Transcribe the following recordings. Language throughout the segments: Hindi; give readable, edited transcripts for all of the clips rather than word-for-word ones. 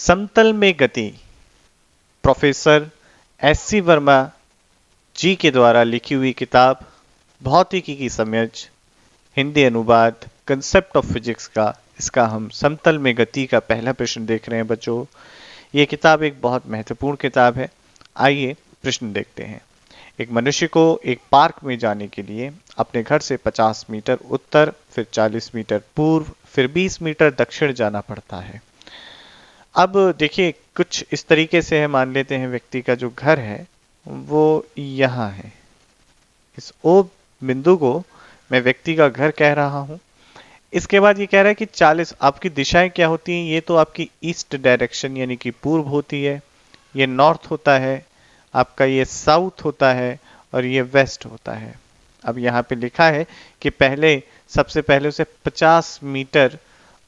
समतल में गति प्रोफेसर एस.सी. वर्मा जी के द्वारा लिखी हुई किताब भौतिकी की समझ हिंदी अनुवाद कंसेप्ट ऑफ फिजिक्स का इसका हम समतल में गति का पहला प्रश्न देख रहे हैं बच्चों। ये किताब एक बहुत महत्वपूर्ण किताब है। आइए प्रश्न देखते हैं। एक मनुष्य को एक पार्क में जाने के लिए अपने घर से 50 मीटर उत्तर, फिर 40 मीटर पूर्व, फिर 20 मीटर दक्षिण जाना पड़ता है। अब देखिए कुछ इस तरीके से है, मान लेते हैं व्यक्ति का जो घर है वो यहाँ है। इस ओ बिंदु को मैं व्यक्ति का घर कह रहा हूं। इसके बाद ये कह रहा है कि 40 आपकी दिशाएं क्या होती हैं। ये तो आपकी ईस्ट डायरेक्शन यानी कि पूर्व होती है, ये नॉर्थ होता है, आपका ये साउथ होता है और ये वेस्ट होता है। अब यहाँ पे लिखा है कि सबसे पहले उसे 50 मीटर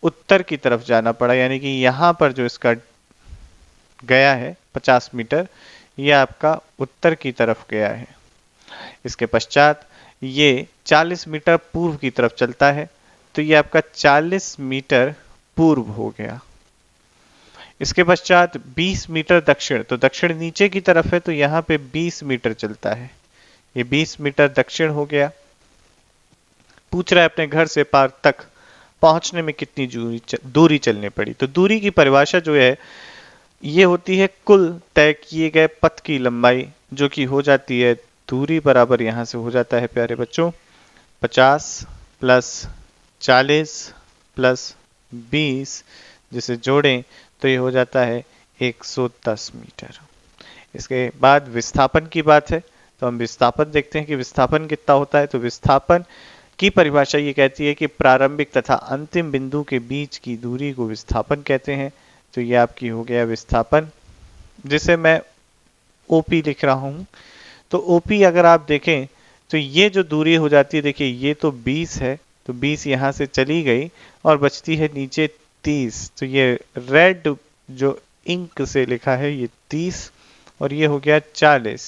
उत्तर की तरफ जाना पड़ा, यानी कि यहाँ पर जो इसका गया है 50 मीटर, ये आपका उत्तर की तरफ गया है। इसके पश्चात ये 40 मीटर पूर्व की तरफ चलता है, तो ये आपका 40 मीटर पूर्व हो गया। इसके पश्चात 20 मीटर दक्षिण, तो दक्षिण नीचे की तरफ है तो यहाँ पे 20 मीटर चलता है, ये 20 मीटर दक्षिण हो गया। पूछ रहा है अपने घर से पार्क तक पहुंचने में कितनी दूरी चलनी पड़ी। तो दूरी की परिभाषा जो है ये होती है कुल तय किए गए पथ की लंबाई, जो कि हो जाती है दूरी बराबर यहां से हो जाता है प्यारे बच्चों 50 प्लस 40 प्लस 20, जिसे जोड़ें तो ये हो जाता है 110 मीटर। इसके बाद विस्थापन की बात है, तो हम विस्थापन देखते हैं कि विस्थापन कितना होता है। तो विस्थापन की परिभाषा ये कहती है कि प्रारंभिक तथा अंतिम बिंदु के बीच की दूरी को विस्थापन कहते हैं। तो ये आपकी हो गया विस्थापन, जिसे मैं ओपी लिख रहा हूं। तो ओपी अगर आप देखें तो ये जो दूरी हो जाती है, देखिए ये तो 20 है, तो 20 यहां से चली गई और बचती है नीचे 30। तो ये रेड जो इंक से लिखा है ये 30 और ये हो गया 40।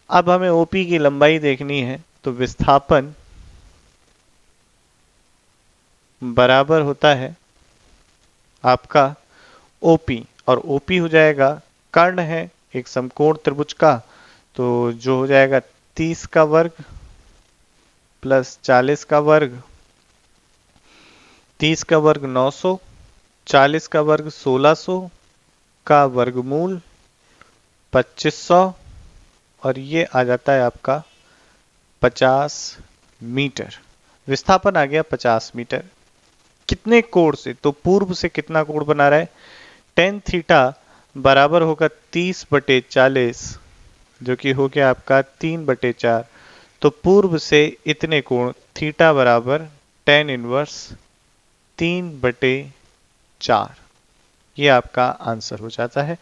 अब हमें ओपी की लंबाई देखनी है, तो विस्थापन बराबर होता है आपका ओपी, और ओपी हो जाएगा कर्ण है एक समकोण त्रिभुज का, तो जो हो जाएगा 30 का वर्ग प्लस 40 का वर्ग, 30 का वर्ग 900, 40 का वर्ग 1600 का वर्गमूल 2500, और ये आ जाता है आपका 50 मीटर। विस्थापन आ गया 50 मीटर। कितने कोण से, तो पूर्व से कितना कोण बना रहा है, टेन थीटा बराबर होगा 30/40, जो कि हो गया आपका 3/4। तो पूर्व से इतने कोण थीटा बराबर टेन इनवर्स 3/4, ये आपका आंसर हो जाता है।